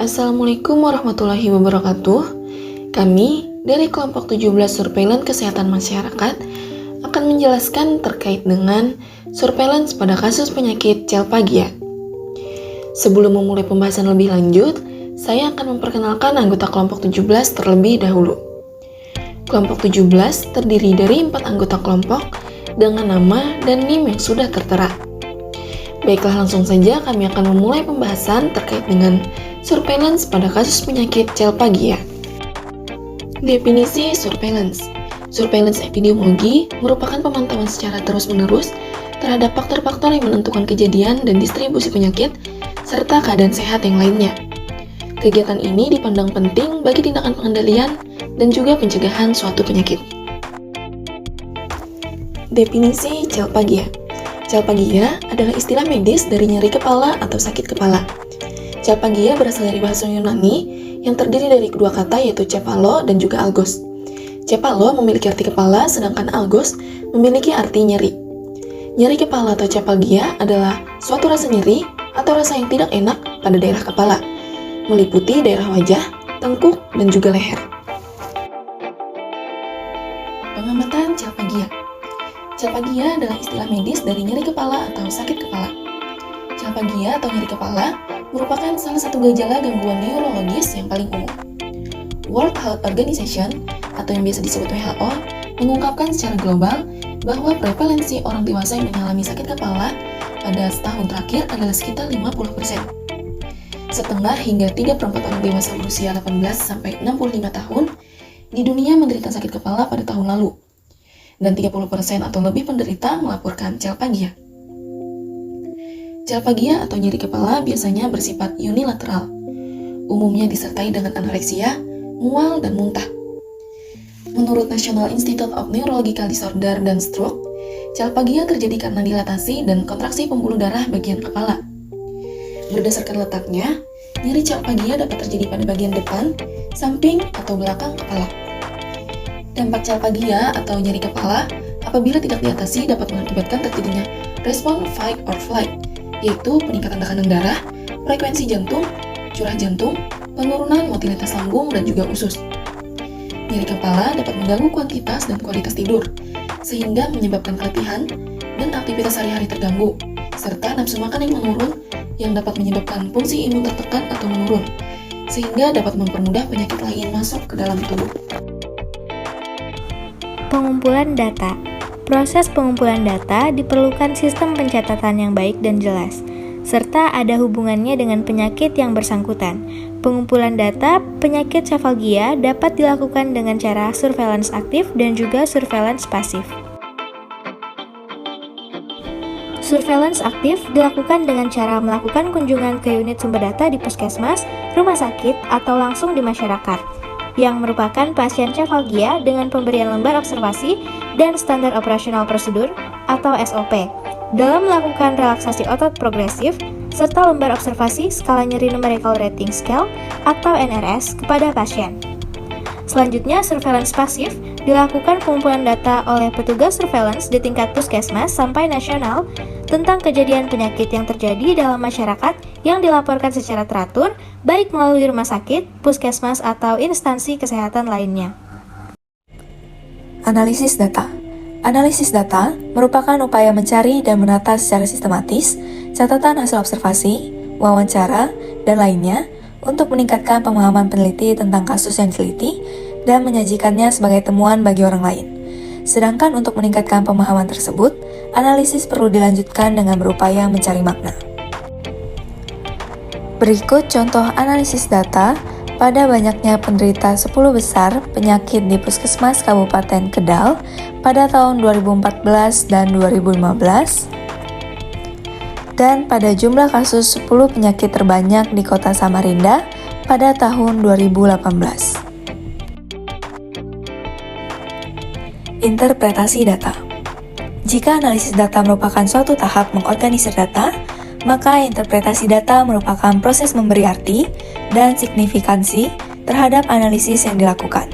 Assalamualaikum warahmatullahi wabarakatuh. Kami dari kelompok 17 Surveillance Kesehatan Masyarakat akan menjelaskan terkait dengan surveillance pada kasus penyakit Chelpagia. Sebelum memulai pembahasan lebih lanjut, saya akan memperkenalkan anggota kelompok 17 terlebih dahulu. Kelompok 17 terdiri dari 4 anggota kelompok dengan nama dan NIM yang sudah tertera. Baiklah, langsung saja kami akan memulai pembahasan terkait dengan surveillance pada kasus penyakit Chelpagia. Definisi surveillance. Surveillance epidemiologi merupakan pemantauan secara terus-menerus terhadap faktor-faktor yang menentukan kejadian dan distribusi penyakit serta keadaan sehat yang lainnya. Kegiatan ini dipandang penting bagi tindakan pengendalian dan juga pencegahan suatu penyakit. Definisi Chelpagia. Chelpagia adalah istilah medis dari nyeri kepala atau sakit kepala. Chelpagia berasal dari bahasa Yunani yang terdiri dari kedua kata yaitu cephalo dan juga algos. Cephalo memiliki arti kepala, sedangkan algos memiliki arti nyeri. Nyeri kepala atau Chelpagia adalah suatu rasa nyeri atau rasa yang tidak enak pada daerah kepala, meliputi daerah wajah, tengkuk, dan juga leher. Pengamatan Chelpagia. Chelpagia adalah istilah medis dari nyeri kepala atau sakit kepala. Chelpagia atau nyeri kepala merupakan salah satu gejala gangguan neurologis yang paling umum. World Health Organization atau yang biasa disebut WHO mengungkapkan secara global bahwa prevalensi orang dewasa yang mengalami sakit kepala pada setahun terakhir adalah sekitar 50%. Setengah hingga 3/4 orang dewasa berusia 18-65 tahun di dunia menderita sakit kepala pada tahun lalu, dan 30% atau lebih penderita melaporkan Chelpagia. Chelpagia atau nyeri kepala biasanya bersifat unilateral, umumnya disertai dengan anoreksia, mual, dan muntah. Menurut National Institute of Neurological Disorder dan Stroke, Chelpagia terjadi karena dilatasi dan kontraksi pembuluh darah bagian kepala. Berdasarkan letaknya, nyeri Chelpagia dapat terjadi pada bagian depan, samping, atau belakang kepala. Dampak Chelpagia atau nyeri kepala apabila tidak diatasi dapat mengakibatkan terjadinya respon fight or flight, yaitu peningkatan tekanan darah, frekuensi jantung, curah jantung, penurunan motilitas lambung, dan juga usus. Nyeri kepala dapat mengganggu kuantitas dan kualitas tidur, sehingga menyebabkan keletihan dan aktivitas sehari-hari terganggu, serta nafsu makan yang menurun yang dapat menyebabkan fungsi imun tertekan atau menurun, sehingga dapat mempermudah penyakit lain masuk ke dalam tubuh. Pengumpulan data. Proses pengumpulan data diperlukan sistem pencatatan yang baik dan jelas, serta ada hubungannya dengan penyakit yang bersangkutan. Pengumpulan data penyakit Chelpagia dapat dilakukan dengan cara surveillance aktif dan juga surveillance pasif. Surveillance aktif dilakukan dengan cara melakukan kunjungan ke unit sumber data di puskesmas, rumah sakit, atau langsung di masyarakat yang merupakan pasien Chelpagia dengan pemberian lembar observasi dan standar operasional prosedur atau SOP dalam melakukan relaksasi otot progresif serta lembar observasi skala nyeri numerical rating scale atau NRS kepada pasien. Selanjutnya, surveillance pasif dilakukan pengumpulan data oleh petugas surveillance di tingkat puskesmas sampai nasional tentang kejadian penyakit yang terjadi dalam masyarakat yang dilaporkan secara teratur, baik melalui rumah sakit, puskesmas, atau instansi kesehatan lainnya. Analisis data. Analisis data merupakan upaya mencari dan menata secara sistematis catatan hasil observasi, wawancara, dan lainnya untuk meningkatkan pemahaman peneliti tentang kasus yang diteliti dan menyajikannya sebagai temuan bagi orang lain. Sedangkan untuk meningkatkan pemahaman tersebut, analisis perlu dilanjutkan dengan berupaya mencari makna. Berikut contoh analisis data pada banyaknya penderita 10 besar penyakit di Puskesmas Kabupaten Kedal pada tahun 2014 dan 2015, dan pada jumlah kasus 10 penyakit terbanyak di Kota Samarinda pada tahun 2018. Interpretasi data. Jika analisis data merupakan suatu tahap mengorganisir data, maka interpretasi data merupakan proses memberi arti dan signifikansi terhadap analisis yang dilakukan,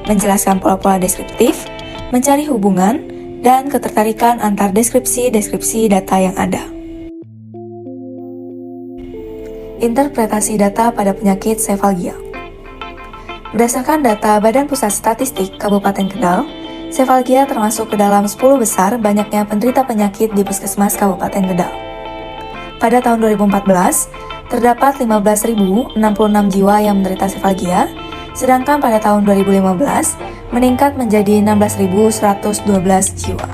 menjelaskan pola-pola deskriptif, mencari hubungan, dan ketertarikan antar deskripsi-deskripsi data yang ada. Interpretasi data pada penyakit sefalgia. Berdasarkan data Badan Pusat Statistik Kabupaten Kendal, sefalgia termasuk ke dalam 10 besar banyaknya penderita penyakit di Puskesmas Kabupaten Kendal. Pada tahun 2014, terdapat 15.066 jiwa yang menderita sefalgia, sedangkan pada tahun 2015 meningkat menjadi 16.112 jiwa.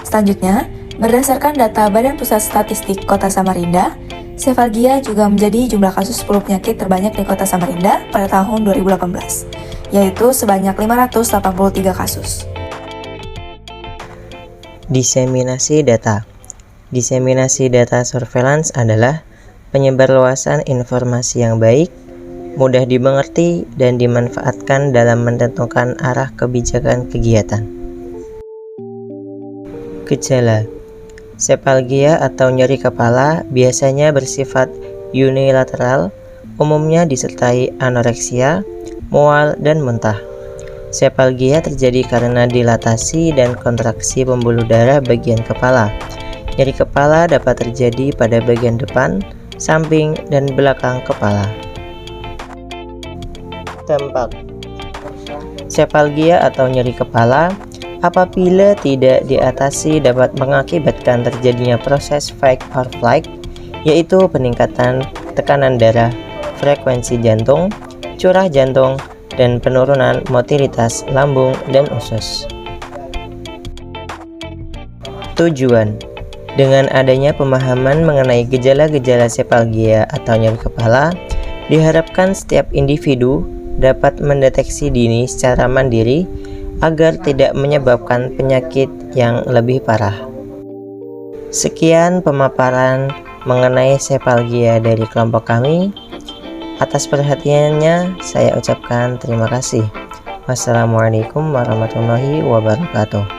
Selanjutnya, berdasarkan data Badan Pusat Statistik Kota Samarinda, sefalgia juga menjadi jumlah kasus 10 penyakit terbanyak di Kota Samarinda pada tahun 2018, yaitu sebanyak 583 kasus. Diseminasi data. Diseminasi data surveillance adalah penyebarluasan informasi yang baik, mudah dimengerti, dan dimanfaatkan dalam menentukan arah kebijakan kegiatan. Gejala. Sefalgia atau nyeri kepala biasanya bersifat unilateral, umumnya disertai anoreksia, mual, dan muntah. Sefalgia terjadi karena dilatasi dan kontraksi pembuluh darah bagian kepala. Nyeri kepala dapat terjadi pada bagian depan, samping, dan belakang kepala. Dampak. Sefalgia atau nyeri kepala apabila tidak diatasi dapat mengakibatkan terjadinya proses fight or flight, yaitu peningkatan tekanan darah, frekuensi jantung, curah jantung, dan penurunan motilitas lambung dan usus. Tujuan. Dengan adanya pemahaman mengenai gejala-gejala sefalgia atau nyeri kepala, diharapkan setiap individu dapat mendeteksi dini secara mandiri agar tidak menyebabkan penyakit yang lebih parah. Sekian pemaparan mengenai sefalgia dari kelompok kami. Atas perhatiannya saya ucapkan terima kasih. Wassalamualaikum warahmatullahi wabarakatuh.